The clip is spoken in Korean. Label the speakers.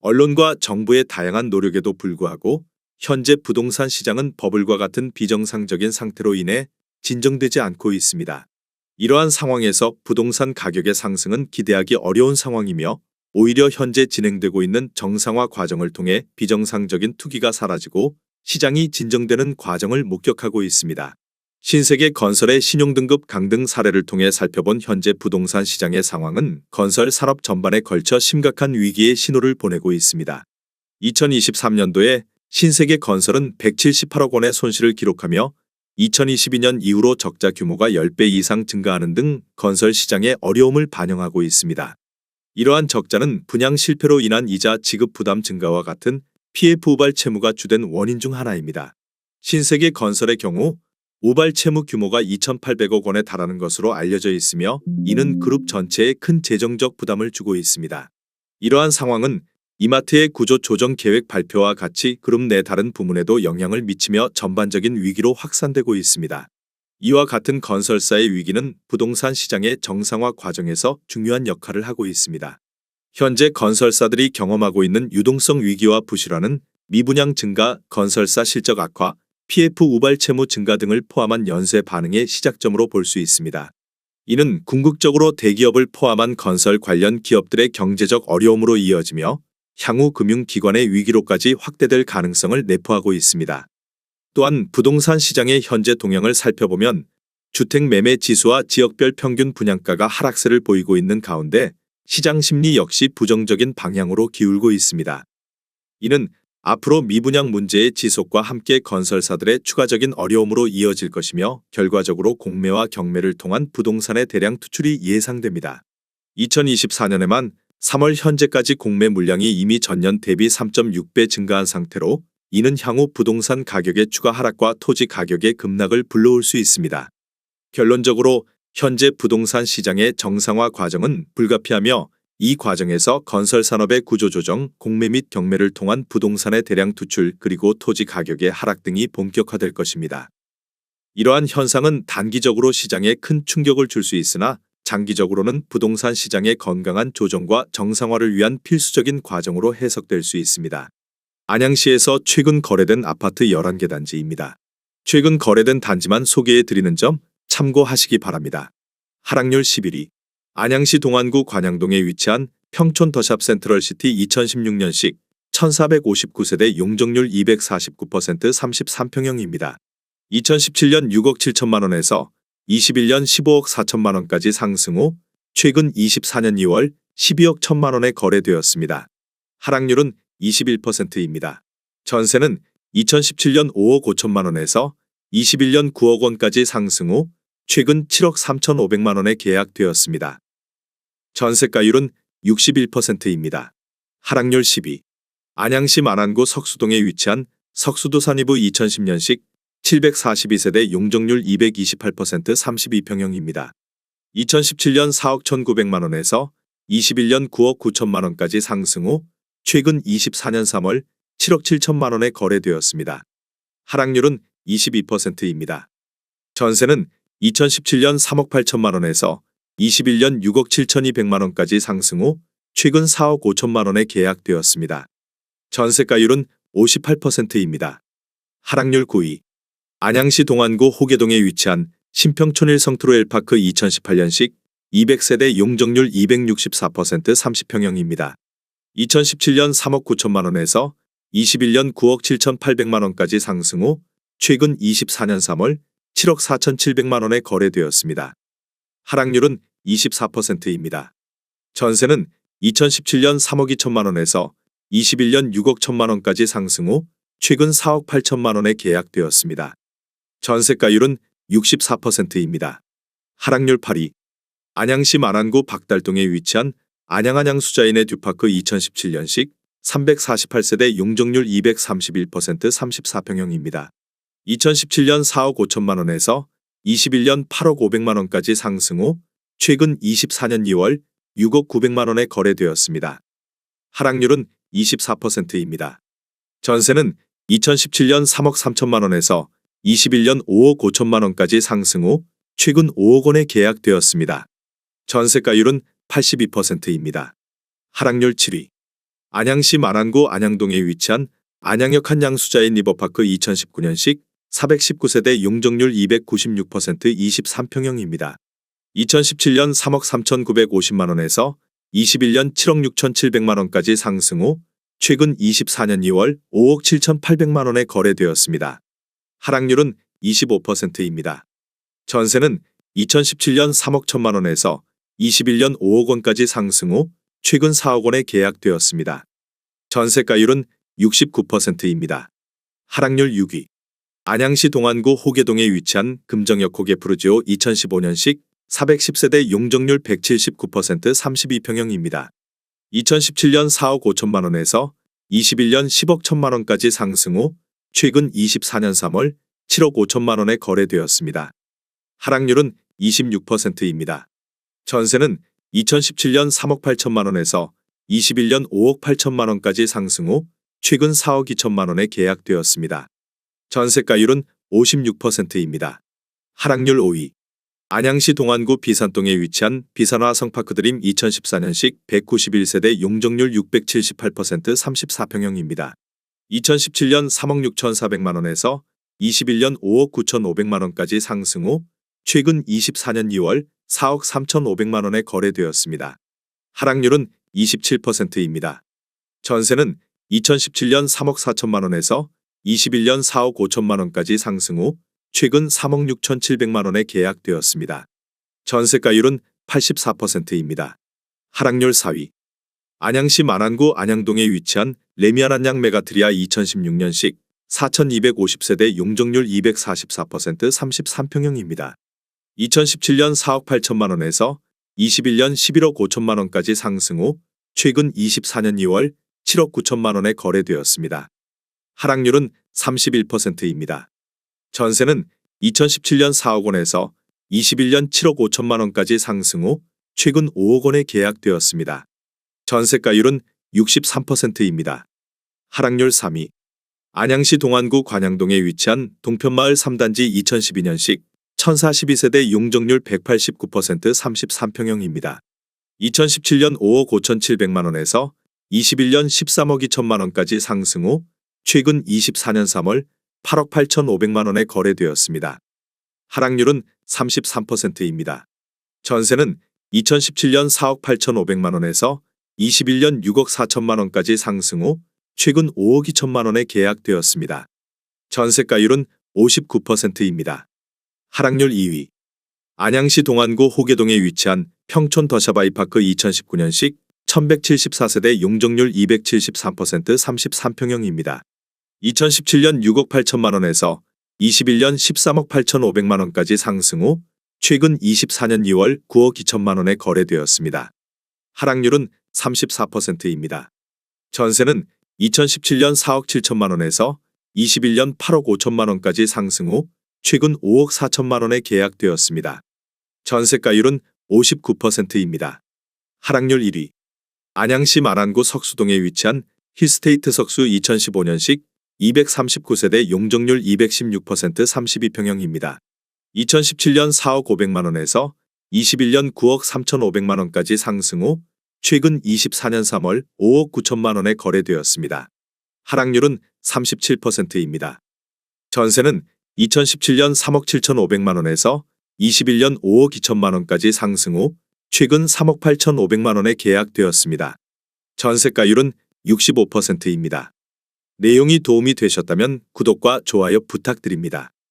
Speaker 1: 언론과 정부의 다양한 노력에도 불구하고 현재 부동산 시장은 버블과 같은 비정상적인 상태로 인해 진정되지 않고 있습니다. 이러한 상황에서 부동산 가격의 상승은 기대하기 어려운 상황이며 오히려 현재 진행되고 있는 정상화 과정을 통해 비정상적인 투기가 사라지고 시장이 진정되는 과정을 목격하고 있습니다. 신세계 건설의 신용등급 강등 사례를 통해 살펴본 현재 부동산 시장의 상황은 건설 산업 전반에 걸쳐 심각한 위기의 신호를 보내고 있습니다. 2023년도에 신세계 건설은 178억 원의 손실을 기록하며 2022년 이후로 적자 규모가 10배 이상 증가하는 등 건설 시장의 어려움을 반영하고 있습니다. 이러한 적자는 분양 실패로 인한 이자 지급 부담 증가와 같은 PF 우발 채무가 주된 원인 중 하나입니다. 신세계 건설의 경우 우발 채무 규모가 2,800억 원에 달하는 것으로 알려져 있으며 이는 그룹 전체에 큰 재정적 부담을 주고 있습니다. 이러한 상황은 이마트의 구조 조정 계획 발표와 같이 그룹 내 다른 부문에도 영향을 미치며 전반적인 위기로 확산되고 있습니다. 이와 같은 건설사의 위기는 부동산 시장의 정상화 과정에서 중요한 역할을 하고 있습니다. 현재 건설사들이 경험하고 있는 유동성 위기와 부실화는 미분양 증가, 건설사 실적 악화, PF 우발 채무 증가 등을 포함한 연쇄 반응의 시작점으로 볼 수 있습니다. 이는 궁극적으로 대기업을 포함한 건설 관련 기업들의 경제적 어려움으로 이어지며 향후 금융기관의 위기로까지 확대될 가능성을 내포하고 있습니다. 또한 부동산 시장의 현재 동향을 살펴보면 주택 매매 지수와 지역별 평균 분양가가 하락세를 보이고 있는 가운데 시장 심리 역시 부정적인 방향으로 기울고 있습니다. 이는 앞으로 미분양 문제의 지속과 함께 건설사들의 추가적인 어려움으로 이어질 것이며 결과적으로 공매와 경매를 통한 부동산의 대량 투출이 예상됩니다. 2024년에만 3월 현재까지 공매 물량이 이미 전년 대비 3.6배 증가한 상태로 이는 향후 부동산 가격의 추가 하락과 토지 가격의 급락을 불러올 수 있습니다. 결론적으로 현재 부동산 시장의 정상화 과정은 불가피하며 이 과정에서 건설산업의 구조조정, 공매 및 경매를 통한 부동산의 대량 투출 그리고 토지 가격의 하락 등이 본격화될 것입니다. 이러한 현상은 단기적으로 시장에 큰 충격을 줄 수 있으나 장기적으로는 부동산 시장의 건강한 조정과 정상화를 위한 필수적인 과정으로 해석될 수 있습니다. 안양시에서 최근 거래된 아파트 11개 단지입니다. 최근 거래된 단지만 소개해 드리는 점 참고하시기 바랍니다. 하락률 11위. 안양시 동안구 관양동에 위치한 평촌 더샵 센트럴시티 2016년식 1459세대 용적률 249% 33평형입니다. 2017년 6억 7천만 원에서 21년 15억 4천만 원까지 상승 후 최근 24년 2월 12억 1천만 원에 거래되었습니다. 하락률은 21%입니다. 전세는 2017년 5억 5천만 원에서 21년 9억 원까지 상승 후 최근 7억 3,500만 원에 계약되었습니다. 전세가율은 61%입니다. 하락률 10위. 안양시 만안구 석수동에 위치한 석수도산이부 2010년식 742세대 용적률 228% 32평형입니다. 2017년 4억 1,900만 원에서 21년 9억 9천만 원까지 상승 후 최근 24년 3월 7억 7천만 원에 거래되었습니다. 하락률은 22%입니다. 전세는 2017년 3억 8천만 원에서 21년 6억 7,200만 원까지 상승 후 최근 4억 5천만 원에 계약되었습니다. 전세가율은 58%입니다. 하락률 9위. 안양시 동안구 호계동에 위치한 신평촌일 성트로엘파크 2018년식 200세대 용적률 264% 30평형입니다. 2017년 3억 9천만 원에서 21년 9억 7,800만 원까지 상승 후 최근 24년 3월 7억 4,700만 원에 거래되었습니다. 하락률은 24%입니다. 전세는 2017년 3억 2천만 원에서 21년 6억 1천만 원까지 상승 후 최근 4억 8천만 원에 계약되었습니다. 전세가율은 64%입니다. 하락률 8위. 안양시 만안구 박달동에 위치한 안양안양 수자인의 듀파크 2017년식 348세대 용적률 231% 34평형입니다. 2017년 4억 5천만 원에서 21년 8억 500만 원까지 상승 후 최근 24년 2월 6억 900만 원에 거래되었습니다. 하락률은 24%입니다. 전세는 2017년 3억 3천만 원에서 21년 5억 5천만 원까지 상승 후 최근 5억 원에 계약되었습니다. 전세가율은 82%입니다. 하락률 7위. 안양시 만안구 안양동에 위치한 안양역 한양수자인 리버파크 2019년식 419세대 용적률 296% 23평형입니다. 2017년 3억 3,950만원에서 21년 7억 6,700만원까지 상승 후 최근 24년 2월 5억 7,800만원에 거래되었습니다. 하락률은 25%입니다. 전세는 2017년 3억 1천만원에서 21년 5억 원까지 상승 후 최근 4억 원에 계약되었습니다. 전세가율은 69%입니다. 하락률 6위. 안양시 동안구 호계동에 위치한 금정역 호계푸르지오 2015년식 410세대 용적률 179% 32평형입니다. 2017년 4억 5천만원에서 21년 10억 1천만원까지 상승 후 최근 24년 3월 7억 5천만원에 거래되었습니다. 하락률은 26%입니다. 전세는 2017년 3억 8천만원에서 21년 5억 8천만원까지 상승 후 최근 4억 2천만원에 계약되었습니다. 전세가율은 56%입니다. 하락률 5위. 안양시 동안구 비산동에 위치한 비산화 성파크드림 2014년식 191세대 용적률 678% 34평형입니다. 2017년 3억 6,400만원에서 21년 5억 9,500만원까지 상승 후 최근 24년 2월 4억 3,500만원에 거래되었습니다. 하락률은 27%입니다. 전세는 2017년 3억 4천만원에서 21년 4억 5천만원까지 상승 후 최근 3억 6,700만원에 계약되었습니다. 전세가율은 84%입니다. 하락률 4위. 안양시 만안구 안양동에 위치한 레미안 안양 메가트리아 2016년식 4,250세대 용적률 244% 33평형입니다. 2017년 4억 8천만원에서 21년 11억 5천만원까지 상승 후 최근 24년 2월 7억 9천만원에 거래되었습니다. 하락률은 31%입니다. 전세는 2017년 4억 원에서 21년 7억 5천만원까지 상승 후 최근 5억 원에 계약되었습니다. 전세가율은 63%입니다. 하락률 3위. 안양시 동안구 관양동에 위치한 동편마을 3단지 2012년식 1042세대 용적률 189% 33평형입니다. 2017년 5억 5,700만원에서 21년 13억 2천만원까지 상승 후 최근 24년 3월 8억 8,500만원에 거래되었습니다. 하락률은 33%입니다. 전세는 2017년 4억 8,500만원에서 21년 6억 4천만원까지 상승 후 최근 5억 2천만원에 계약되었습니다. 전세가율은 59%입니다. 하락률 2위. 안양시 동안구 호계동에 위치한 평촌 더샤바이파크 2019년식 1174세대 용적률 273% 33평형입니다. 2017년 6억 8천만원에서 21년 13억 8,500만원까지 상승 후 최근 24년 2월 9억 2천만원에 거래되었습니다. 하락률은 34%입니다. 전세는 2017년 4억 7천만원에서 21년 8억 5천만원까지 상승 후 최근 5억 4천만원에 계약되었습니다. 전세가율은 59%입니다. 하락률 1위. 안양시 만안구 석수동에 위치한 힐스테이트 석수 2015년식 239세대 용적률 216% 32평형입니다. 2017년 4억 500만원에서 21년 9억 3,500만원까지 상승 후 최근 24년 3월 5억 9천만원에 거래되었습니다. 하락률은 37%입니다. 전세는 2017년 3억 7,500만원에서 21년 5억 2천만원까지 상승 후 최근 3억 8,500만원에 계약되었습니다. 전세가율은 65%입니다. 내용이 도움이 되셨다면 구독과 좋아요 부탁드립니다.